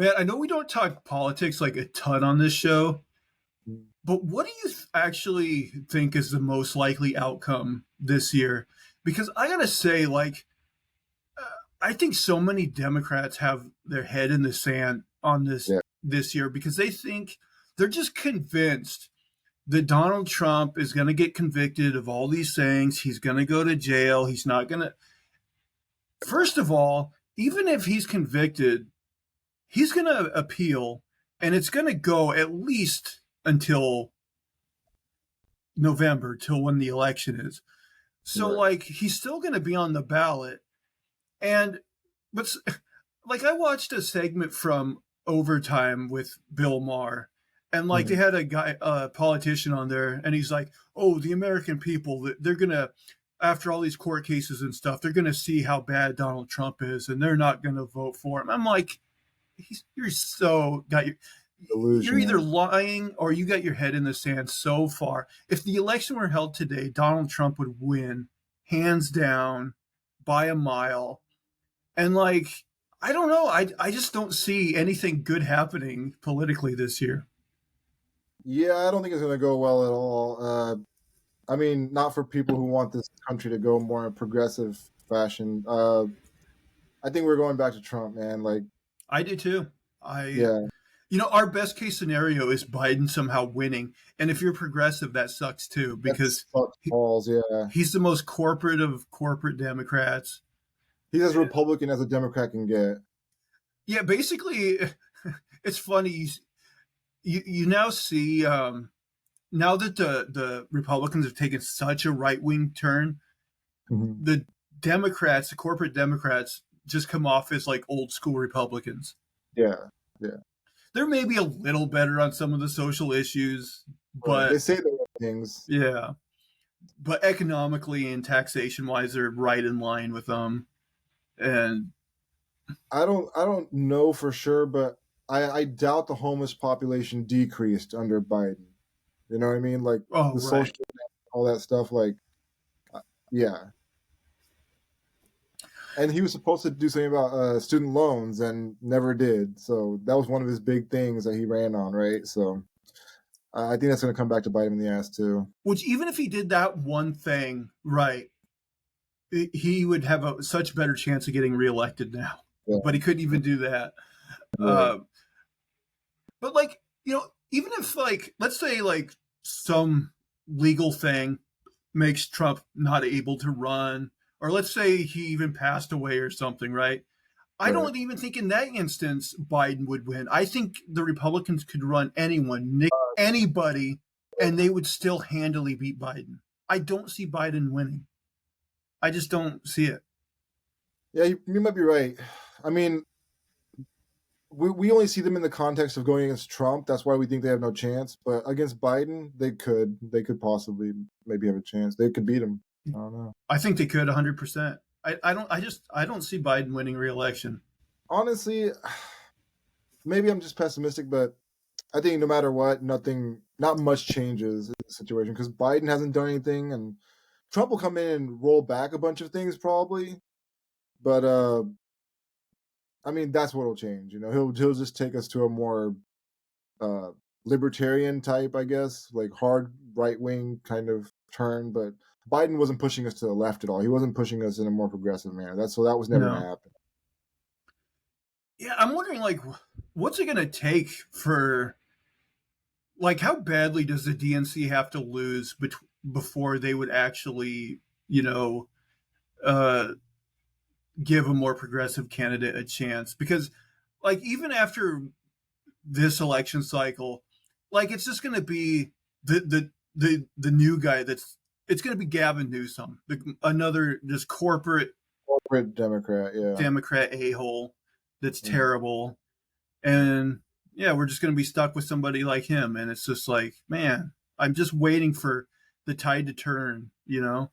Man, I know we don't talk politics like a ton on this show, Mm. but what do you actually think is the most likely outcome this year? Because I gotta say, like, I think so many Democrats have their head in the sand on Yeah, this year because they think they're just convinced that Donald Trump is going to get convicted of all these things. He's going to go to jail. He's not going to. First of all, even if he's convicted, he's going to appeal, and it's going to go at least until November, till when the election is. So, right. like, he's still going to be on the ballot. And, but, like, I watched a segment from Overtime with Bill Maher, and, like, they Mhm. had a politician on there, and he's like, oh, the American people, they're going to, after all these court cases and stuff, they're going to see how bad Donald Trump is, and they're not going to vote for him. I'm like, you're so got your you're either Delusional. lying or you got your head in the sand so far. If the election were held today, Donald Trump would win hands down by a mile. And like I don't know, I just don't see anything good happening politically this year. Yeah, I don't think it's going to go well at all. I mean, not for people who want this country to go more in a progressive fashion. I think we're going back to Trump, man. Like, I do too. I yeah, Our best case scenario is Biden somehow winning. And if you're progressive, that sucks too that because sucks balls. Yeah, he's the most corporate of corporate Democrats. he's as Republican as a Democrat can get. Yeah, basically, it's funny. You now see now that the Republicans have taken such a right wing turn, Mhm. the Democrats, the corporate Democrats, just come off as like old school Republicans. Yeah, yeah, They're maybe a little better on some of the social issues, right. They but say the right things. yeah, but economically and taxation wise, they're right in line with them. And I don't know for sure, but I doubt the homeless population decreased under Biden. You know what I mean? Like oh the right, social, all that stuff. Like, yeah. And he was supposed to do something about student loans and never did. So that was one of his big things that he ran on, right? So I think that's going to come back to bite him in the ass too. which even if he did that one thing right, he would have a such better chance of getting reelected now. Yeah, But he couldn't even do that. right. Uh, but like even if like let's say like some legal thing makes Trump not able to run, or let's say he even passed away or something, right? I Right. don't even think in that instance Biden would win. I think the Republicans could run anyone, nick anybody, and they would still handily beat Biden. I don't see Biden winning. I just don't see it. Yeah, you might be right. I mean, we only see them in the context of going against Trump. That's why we think they have no chance. But against Biden, they could possibly maybe have a chance. They could beat him. I don't know. I think they could 100%. I don't see Biden winning re-election. Honestly, maybe I'm just pessimistic, but I think no matter what, not much changes in the situation because Biden hasn't done anything, and Trump will come in and roll back a bunch of things probably. But I mean, that's what'll change. You know, he'll just take us to a more uh, libertarian type, I guess, like hard right wing kind of turn. But Biden wasn't pushing us to the left at all. He wasn't pushing us in a more progressive manner. That was never going to No. happen. Yeah, I'm wondering like what's it going to take for like how badly does the DNC have to lose before they would actually, you know, uh, give a more progressive candidate a chance? Because like even after this election cycle, like it's just going to be the new guy that's it's going to be Gavin Newsom, another just corporate Corporate Democrat, yeah. Democrat a hole that's Mhm. terrible, and yeah, we're just going to be stuck with somebody like him, and it's just like, man, I'm just waiting for the tide to turn, you know?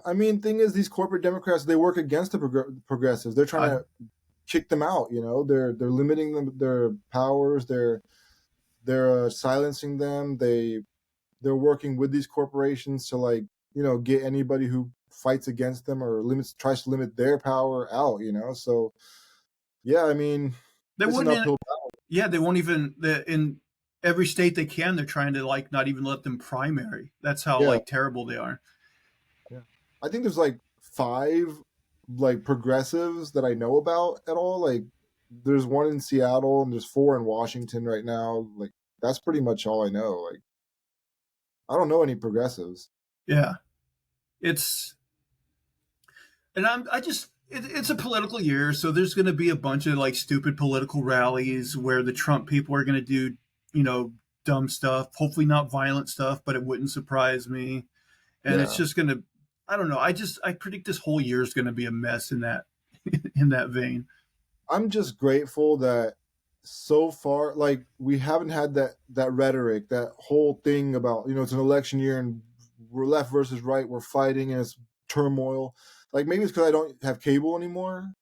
I mean, thing is, these corporate Democrats they work against the progressives. They're trying I to kick them out. You know, they're limiting them their powers. They're silencing them. They're working with these corporations to like get anybody who fights against them or tries to limit their power out. You know, so Yeah, I mean, They it's an wouldn't. uphill battle. Yeah, they won't even. In every state they can, they're trying to like not even let them primary. That's how Yeah, like terrible they are. yeah. I think there's like 5 like progressives that I know about at all. Like there's one in Seattle and there's 4 in Washington right now. Like that's pretty much all I know. Like I don't know any progressives. Yeah, it's and I just it's a political year, so there's going to be a bunch of like stupid political rallies where the Trump people are going to do, you know, dumb stuff. Hopefully not violent stuff, but it wouldn't surprise me. And it's Yeah. just going to, I don't know. I predict this whole year is going to be a mess in that in that vein. I'm just grateful that so far, like we haven't had that rhetoric, that whole thing about it's an election year and we're left versus right, we're fighting and it's turmoil. Like maybe it's because I don't have cable anymore.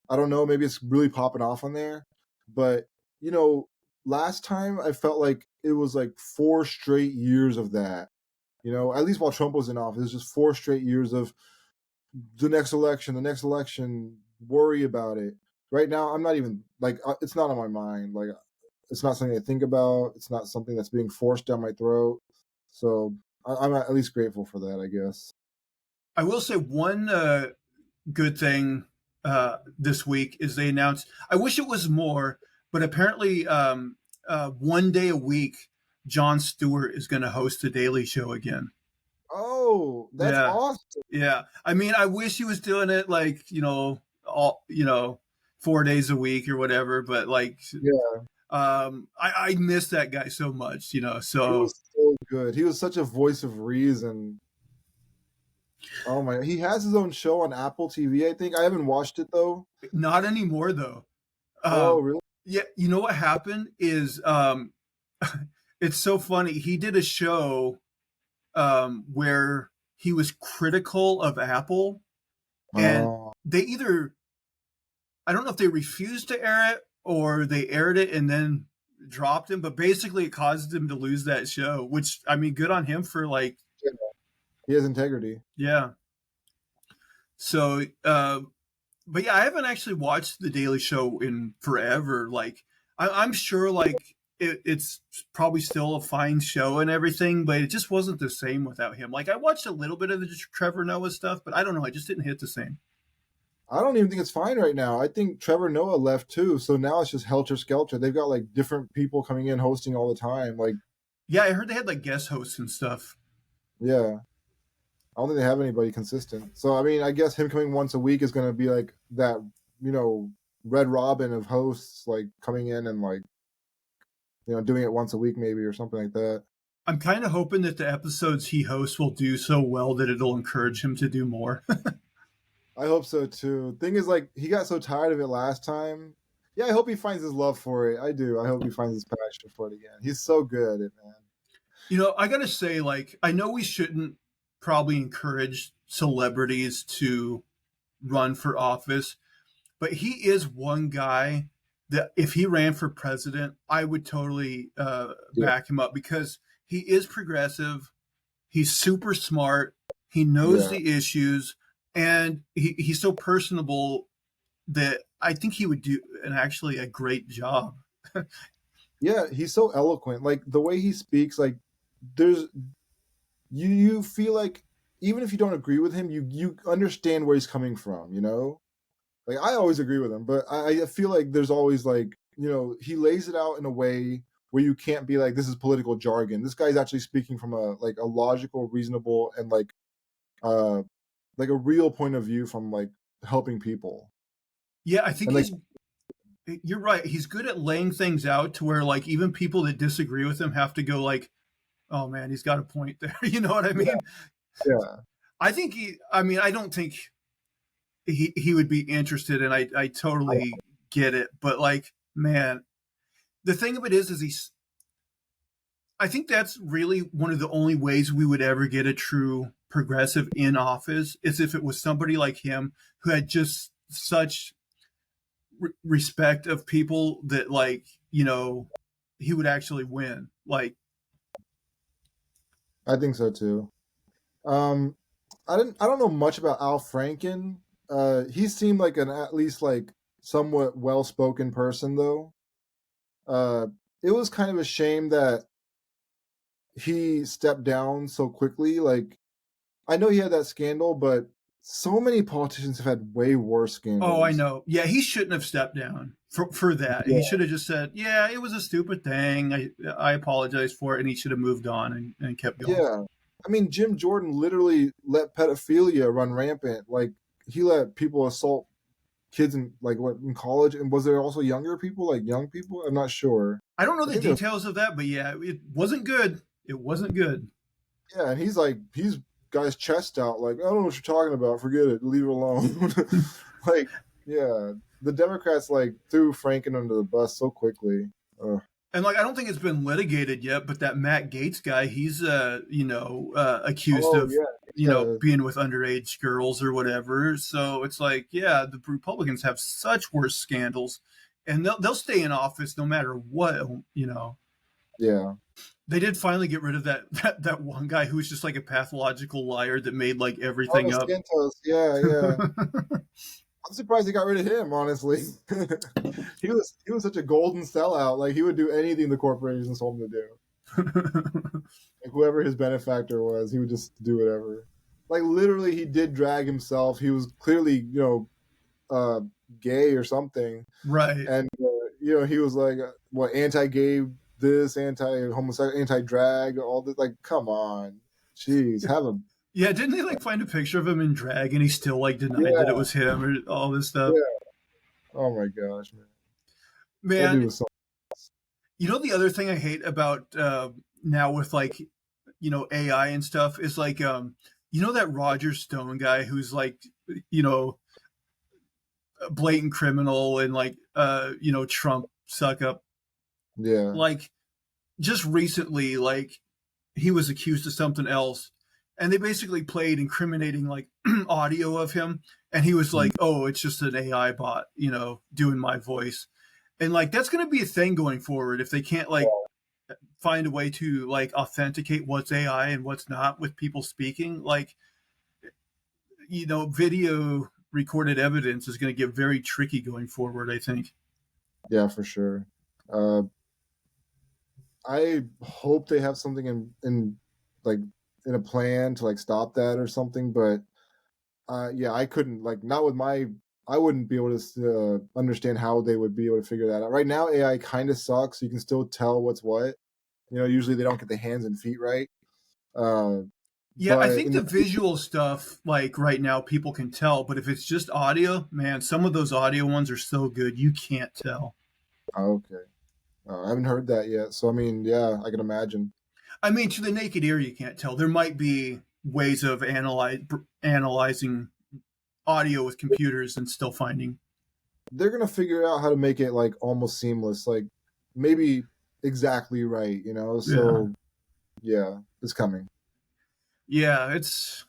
I don't know. Maybe it's really popping off on there, but you know, last time I felt like it was like 4 straight years of that. At least while Trump was in office, it was just 4 straight years of the next election, worry about it. Right now, I'm not even like it's not on my mind. Like it's not something I think about. It's not something that's being forced down my throat. So I'm at least grateful for that, I guess. I will say one good thing this week is they announced. I wish it was more, but apparently, one day a week, Jon Stewart is going to host the Daily Show again. Oh, that's Yeah, awesome. yeah. I mean, I wish he was doing it like all 4 days a week or whatever. But like, Yeah, I miss that guy so much. he So was so good. He was such a voice of reason. Oh my, he has his own show on Apple TV, I think. I haven't watched it though. not anymore though. Oh, Um, really? yeah, you know what happened is it's so funny. He did a show where he was critical of Apple, and Oh, they either I don't know if they refused to air it or they aired it and then dropped him, but basically it caused him to lose that show. Which I mean, good on him for like yeah. He has integrity. yeah. So, but yeah, I haven't actually watched The Daily Show in forever. Like I'm sure like it's probably still a fine show and everything, but it just wasn't the same without him. Like I watched a little bit of the Trevor Noah stuff, but I don't know, I just didn't hit the same. I don't even think it's fine right now. I think Trevor Noah left too, so now it's just helter skelter. They've got like different people coming in hosting all the time. Like, Yeah, I heard they had like guest hosts and stuff. yeah, I don't think they have anybody consistent. So I mean, I guess him coming once a week is going to be like that, you know, Red Robin of hosts, like coming in and like doing it once a week maybe or something like that. I'm kind of hoping that the episodes he hosts will do so well that it'll encourage him to do more. I hope so too. Thing is, like, he got so tired of it last time. Yeah, I hope he finds his love for it. I do. I hope he finds his passion for it again. He's so good at it, man. I gotta say, like, I know we shouldn't probably encourage celebrities to run for office, but he is one guy that if he ran for president, I would totally Yeah, back him up because he is progressive. He's super smart. He knows yeah, the issues, and he's so personable that I think he would do actually a great job. yeah. He's so eloquent. Like the way he speaks, like there's you feel like even if you don't agree with him, you understand where he's coming from. Like I always agree with him, but I feel like there's always like he lays it out in a way where you can't be like this is political jargon. This guy's actually speaking from a logical, reasonable, and uh like a real point of view from like helping people. Yeah, I think And like you're right. He's good at laying things out to where like even people that disagree with him have to go like, "Oh man, he's got a point there." You know what I yeah, mean? yeah, I mean, I don't think he would be interested, and I totally get it. But like, man, the thing of it is he's. I think that's really one of the only ways we would ever get a true progressive in office is if it was somebody like him who had just such respect of people that like he would actually win. Like, I think so too. Um, I don't know much about Al Franken. He seemed like an at least like somewhat well-spoken person, though. Uh, it was kind of a shame that he stepped down so quickly. Like, I know he had that scandal, but so many politicians have had way worse Oh, I scandals. know. Yeah, he shouldn't have stepped down for that. He Yeah, should have just said, "Yeah, it was a stupid thing. I apologize for it," and he should have moved on and kept going. yeah. I mean, Jim Jordan literally let pedophilia run rampant. Like, he let people assault kids in like what in college, and was there also younger people, like young people? I'm not sure. I don't know I the think there was, details of that, but yeah, it wasn't good. It wasn't good. yeah, and he's got his chest out, like, I don't know what you're talking about. Forget it. Leave it alone. Like, yeah, the Democrats like threw Franken under the bus so quickly. Ugh. And like, I don't think it's been litigated yet, but that Matt Gaetz guy, he's accused Oh of yeah, being with underage girls or whatever. So it's like, yeah, the Republicans have such worse scandals, and they'll stay in office no matter what. yeah. They did finally get rid of that one guy who was just like a pathological liar that made like everything Carlos up. Santos. Yeah, yeah. I'm surprised they got rid of him. Honestly, he was such a golden sellout. Like, he would do anything the corporations told him to do. Like, whoever his benefactor was, he would just do whatever. Like, literally, he did drag himself. He was clearly, uh, gay or something, Right. and he was like, what, anti-gay, this, anti-homosexual, anti-drag, all this. Like, come on, jeez, have a Yeah, didn't they like find a picture of him in drag and he still like denied that it yeah, was him or all this stuff? yeah. Oh my gosh, man, that dude Man, was so. the other thing I hate about now with like AI and stuff is like that Roger Stone guy who's like you know a blatant criminal and like Trump suck up. Yeah. Like just recently, like he was accused of something else, and they basically played incriminating like audio of him, and he was Mm. like, "Oh, it's just an AI bot, doing my voice," and like that's going to be a thing going forward if they can't like find a way to like authenticate what's AI and what's not with people speaking. Like, video recorded evidence is going to get very tricky going forward, I think. Yeah, for sure. Uh, I hope they have something in like in a plan to like stop that or something. But yeah, I couldn't like not with my. I wouldn't be able to understand how they would be able to figure that out. Right now, AI kind of sucks. You can still tell what's what. Usually they don't get the hands and feet right. Uh, Yeah, I but think in the the visual stuff, like right now, people can tell, but if it's just audio, man, some of those audio ones are so good you can't tell. oh, okay, I haven't heard that yet. So I mean, yeah, I can imagine. I mean, to the naked ear, you can't tell. There might be ways of analyzing audio with computers and still finding. They're gonna figure out how to make it like almost seamless, like maybe exactly right, Yeah, So yeah, it's coming. yeah, it's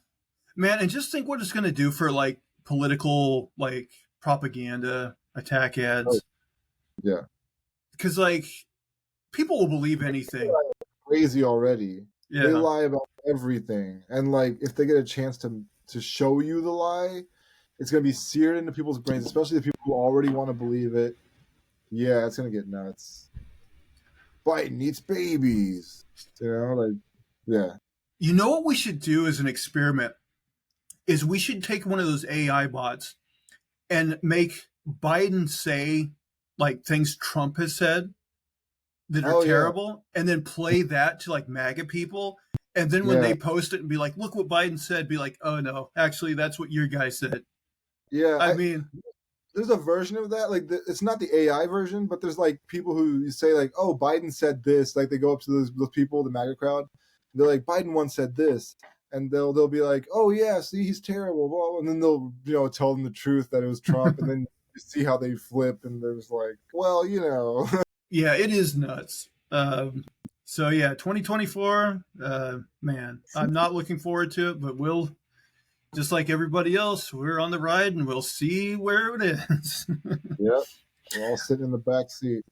man, and just think what it's going to do for like political like propaganda attack Oh, ads, yeah, because like people will believe anything. crazy already. They Yeah, lie about everything, and like if they get a chance to show you the lie, it's gonna be seared into people's brains, especially the people who already want to believe it. Yeah, it's gonna get nuts. Biden eats babies, like yeah. you know what we should do as an experiment is we should take one of those AI bots and make Biden say like things Trump has said that are Oh yeah, terrible and then play that to like MAGA people. And then when yeah, they post it and be like, look what Biden said, be like, oh no, actually, that's what your guy said. yeah. I mean, There's a version of that. Like, it's not the AI version, but there's like people who say like, "Oh, Biden said this." Like, they go up to those people, the MAGA crowd. They're like, "Biden once said this," and they'll be like, "Oh yeah, see, he's terrible." Blah, and then they'll tell them the truth that it was Trump, and then you see how they flip, and there's like, well, yeah, it is nuts. So yeah, 2024, man, I'm not looking forward to it, but we'll just like everybody else, we're on the ride and we'll see where it is. yeah, we're all sitting in the back seat.